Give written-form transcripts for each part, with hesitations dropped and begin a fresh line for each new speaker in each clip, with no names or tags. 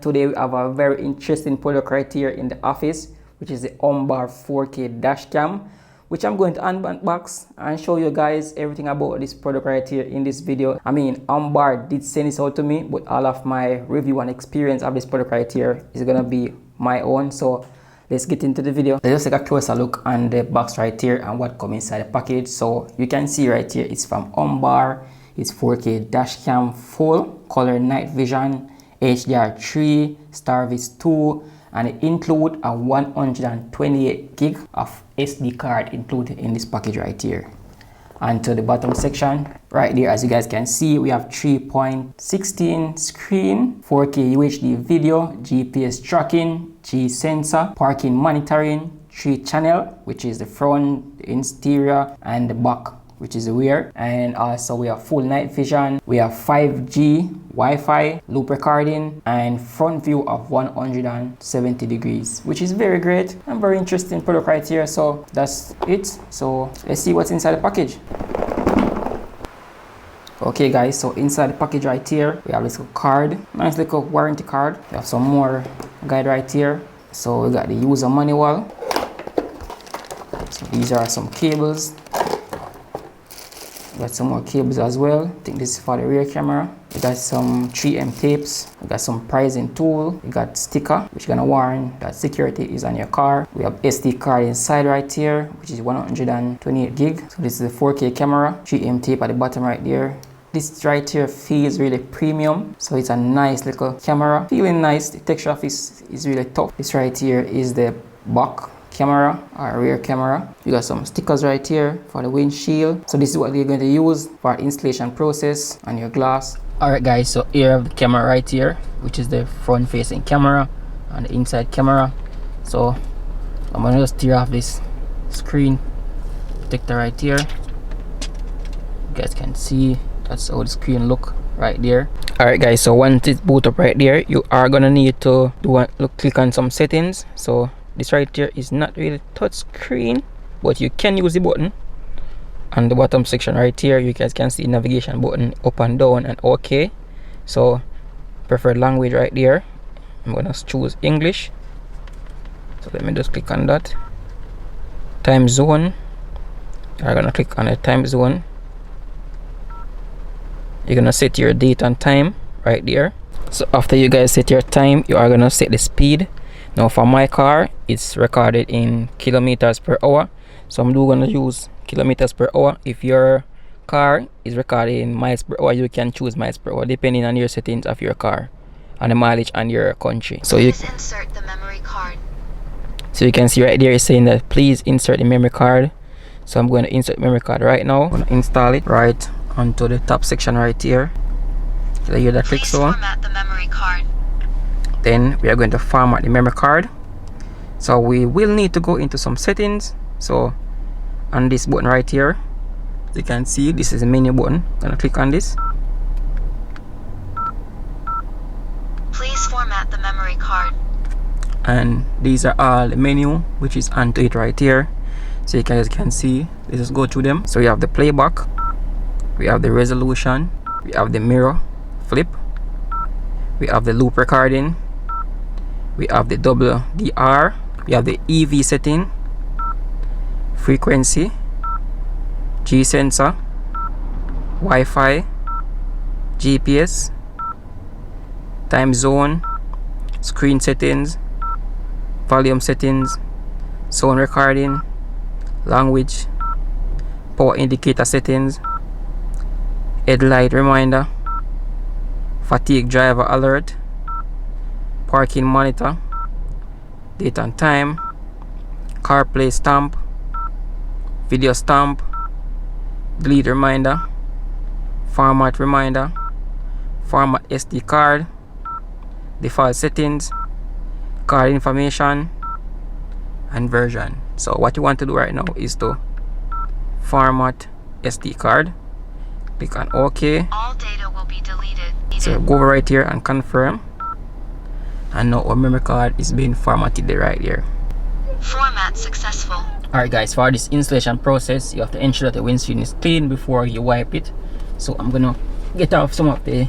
Today we have a very interesting product right here in the office, which is the OMBAR 4K dash cam, which I'm going to unbox and show you guys everything about this product right here in this video. I mean, OMBAR did send this out to me, but all of my review and experience of this product right here is gonna be my own. So let's get into the video. Let's just take a closer look on the box right here and what comes inside the package. So you can see right here, it's from OMBAR. It's 4K dash cam, full color night vision, HDR3, STARVIS 2, and it includes a 128 gig of SD card included in this package right here. And to the bottom section right there, as you guys can see, we have 3.16 screen, 4K UHD video, GPS tracking, G sensor, parking monitoring, 3 channel, which is the front, the interior, and the back, which is the rear. And also we have full night vision, we have 5G Wi-Fi, loop recording, and front view of 170 degrees, which is very great and very interesting product right here. So that's it. So let's see what's inside the package. Okay guys, so inside the package right here, we have this little card, nice little warranty card. We have some more guide right here. So we got the user manual. So these are some cables. Got some more cables as well. I think this is for the rear camera. We got some 3M tapes. We got some pricing tool. We got sticker, which is gonna warn that security is on your car. We have SD card inside right here, which is 128 gig. So this is the 4K camera. 3M tape at the bottom right there. This right here feels really premium. So it's a nice little camera. Feeling nice. The texture of this is really tough. This right here is the back camera or rear camera. You got some stickers right here for the windshield. So this is what you're going to use for installation process on your glass. Alright guys, so here I have the camera right here, which is the front facing camera and the inside camera. So I'm gonna just tear off this screen protector right here. You guys can see that's how the screen look right there. Alright guys, so once it's boot up right there, you are gonna need to click on some settings. So this right here is not really touch screen, but you can use the button. On the bottom section right here, you guys can see navigation button up and down and OK. So preferred language right there, I'm gonna choose English. So let me just click on that. Time zone, you're gonna click on the time zone. You're gonna set your date and time right there. So after you guys set your time, you are gonna set the speed. Now for my car, it's recorded in kilometers per hour, so I'm gonna use kilometers per hour. If your car is recorded in miles per hour, you can choose miles per hour depending on your settings of your car and the mileage and your country. So you insert the memory card. So you can see right there it's saying that please insert the memory card. So I'm going to insert memory card right now. I'm going to install it right onto the top section right here. So you hear that click so on. Format the memory card. Then we are going to format the memory card. So we will need to go into some settings. So on this button right here, you can see this is the menu button. I'm gonna click on this. Please format the memory card. And these are all the menu which is onto it right here. So you guys can see, let's just go through them. So we have the playback, we have the resolution, we have the mirror flip, we have the loop recording, we have the WDR, we have the EV setting, frequency, G sensor, Wi-Fi, GPS, time zone, screen settings, volume settings, sound recording, language, power indicator settings, headlight reminder, fatigue driver alert, parking monitor, date and time, CarPlay stamp, video stamp, delete reminder, format reminder, format SD card, default settings, card information, and version. So what you want to do right now is to format SD card. Click on OK. All data will be deleted. So go over right here and confirm. And now our memory card is being formatted right here. Format successful. Alright guys, for this installation process, you have to ensure that the windscreen is clean before you wipe it. So I'm gonna get off some of the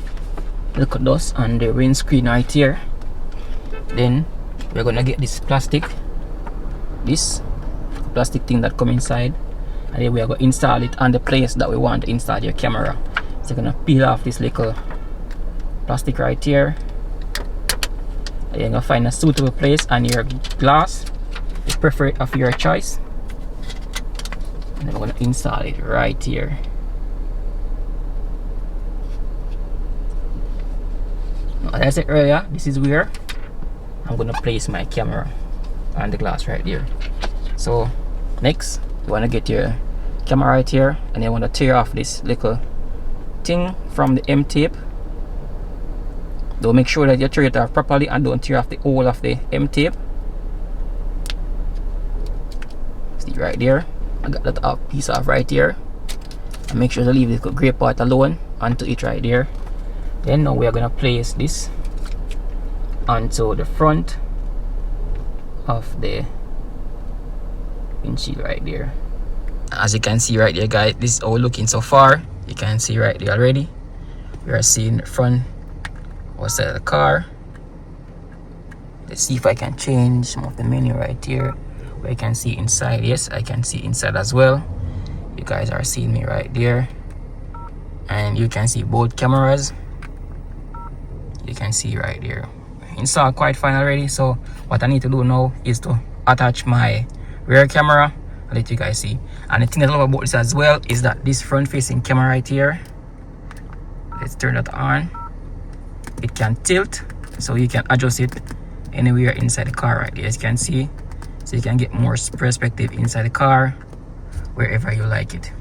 little dust on the windscreen right here. Then we're gonna get this plastic thing that come inside, and then we are going to install it on the place that we want to install your camera. So you're gonna peel off this little plastic right here, and you're gonna find a suitable place on your glass, the preferred of your choice, and then we're gonna install it right here. Now, as I said earlier, this is where I'm gonna place my camera on the glass right there. So next, you want to get your camera right here, and you want to tear off this little thing from the M tape. Don't make sure that you tear it off properly, and don't tear off the whole of the M tape. See right there, I got that piece off right here, and make sure to leave the gray part alone onto it right there. Then now we are gonna place this onto the front of the windshield right there. As you can see right there, guys, this is all looking so far. You can see right there already, we are seeing the front side of the car. Let's see if I can change some of the menu right here where you can see inside. Yes, I can see inside as well. You guys are seeing me right there, and you can see both cameras. You can see right there, installed quite fine already. So what I need to do now is to attach my rear camera and let you guys see. And the thing that I love about this as well is that this front facing camera right here, let's turn that on, it can tilt, so you can adjust it anywhere inside the car right there, as you can see. So you can get more perspective inside the car wherever you like it.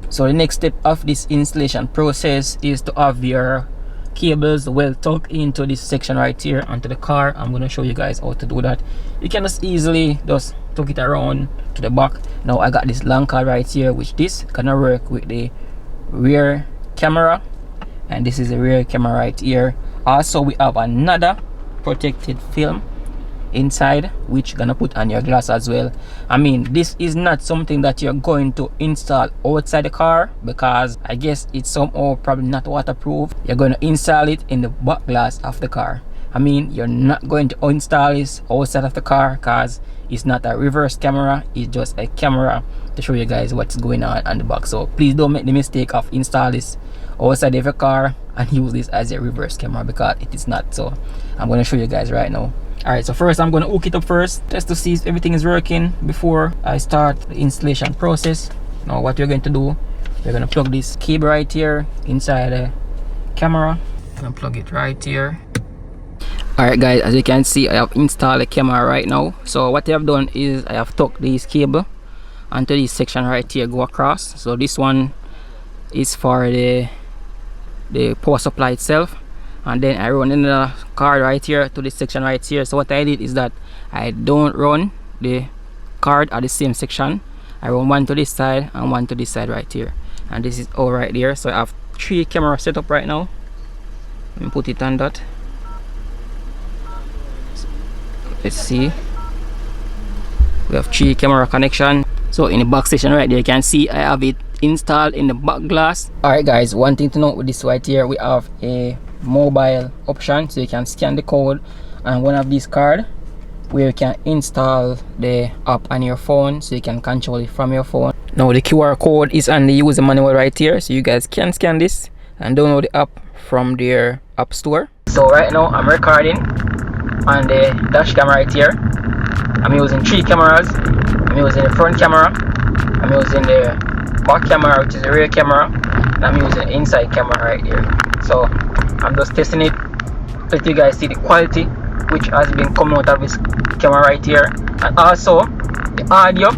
So the next step of this installation process is to have your cables well tucked into this section right here onto the car. I'm going to show you guys how to do that. You can just easily just tuck it around to the back. Now I got this long cord right here, which this gonna work with the rear camera, and this is the rear camera right here. Also we have another protected film inside, which gonna put on your glass as well. I mean, this is not something that you're going to install outside the car, because I guess it's somehow probably not waterproof. You're going to install it in the back glass of the car. I mean, you're not going to install this outside of the car, because it's not a reverse camera, it's just a camera to show you guys what's going on the back. So please don't make the mistake of install this outside of your car and use this as a reverse camera, because it is not. So I'm going to show you guys right now. Alright, so first I'm going to hook it up first just to see if everything is working before I start the installation process. Now what we're going to do, we're going to plug this cable right here inside the camera. I'm going to plug it right here. Alright guys, as you can see, I have installed the camera right now. So what I have done is I have tucked this cable onto this section right here, go across. So this one is for the power supply itself, and then I run another cord right here to this section right here. So what I did is that I don't run the cord at the same section. I run one to this side and one to this side right here, and this is all right there. So I have 3 cameras set up right now. Let me put it on that. Let's see, we have 3 camera connection. So in the back section right there, you can see I have it installed in the back glass. Alright guys, one thing to note with this right here, we have a mobile option, so you can scan the code and one of these cards where you can install the app on your phone, so you can control it from your phone. Now the QR code is on the user manual right here, so you guys can scan this and download the app from their app store. So right now I'm recording on the dash camera right here. I'm using 3 cameras. I'm using the front camera, I'm using the back camera, which is the rear camera, and I'm using the inside camera right here. So I'm just testing it, let you guys see the quality which has been coming out of this camera right here, and also the audio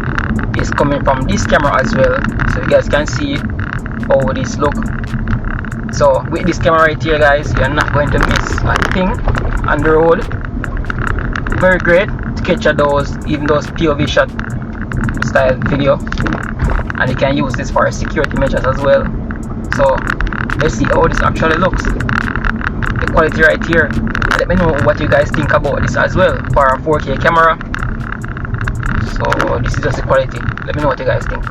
is coming from this camera as well, so you guys can see how this look. So with this camera right here guys, you're not going to miss a thing on the road. Very great to capture those, even those POV shot style video, and you can use this for security measures as well. So let's see how this actually looks, the quality right here. Let me know what you guys think about this as well for a 4K camera. So this is just the quality. Let me know what you guys think.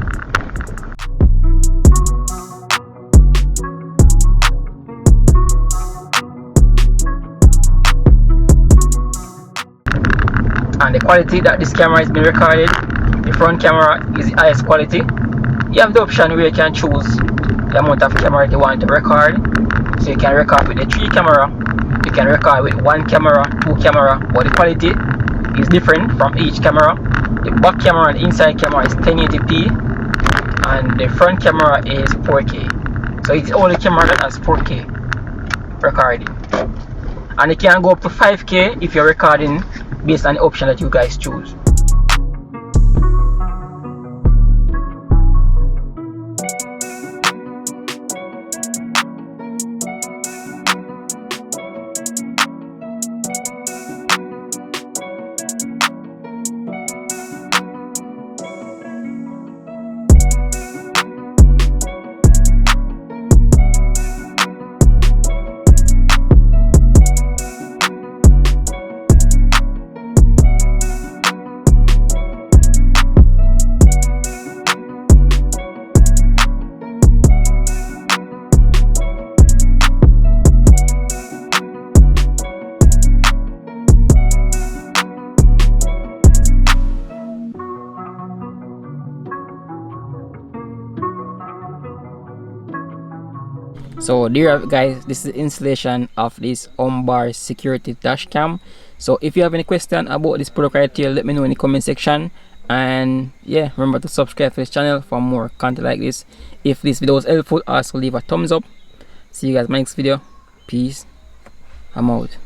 and the quality that this camera is being recorded. The front camera is the highest quality. You have the option where you can choose the amount of camera you want to record. So you can record with the 3 camera, you can record with 1 camera, 2 camera, but the quality is different from each camera. The back camera and the inside camera is 1080p and the front camera is 4K. So it's the only camera that has 4K recording. And it can go up to 5K if you're recording based on the option that you guys choose. So there you have it, guys. This is the installation of this OMBAR security dash cam. So if you have any question about this product right here, let me know in the comment section. And yeah, remember to subscribe to this channel for more content like this. If this video was helpful, also leave a thumbs up. See you guys in my next video. Peace. I'm out.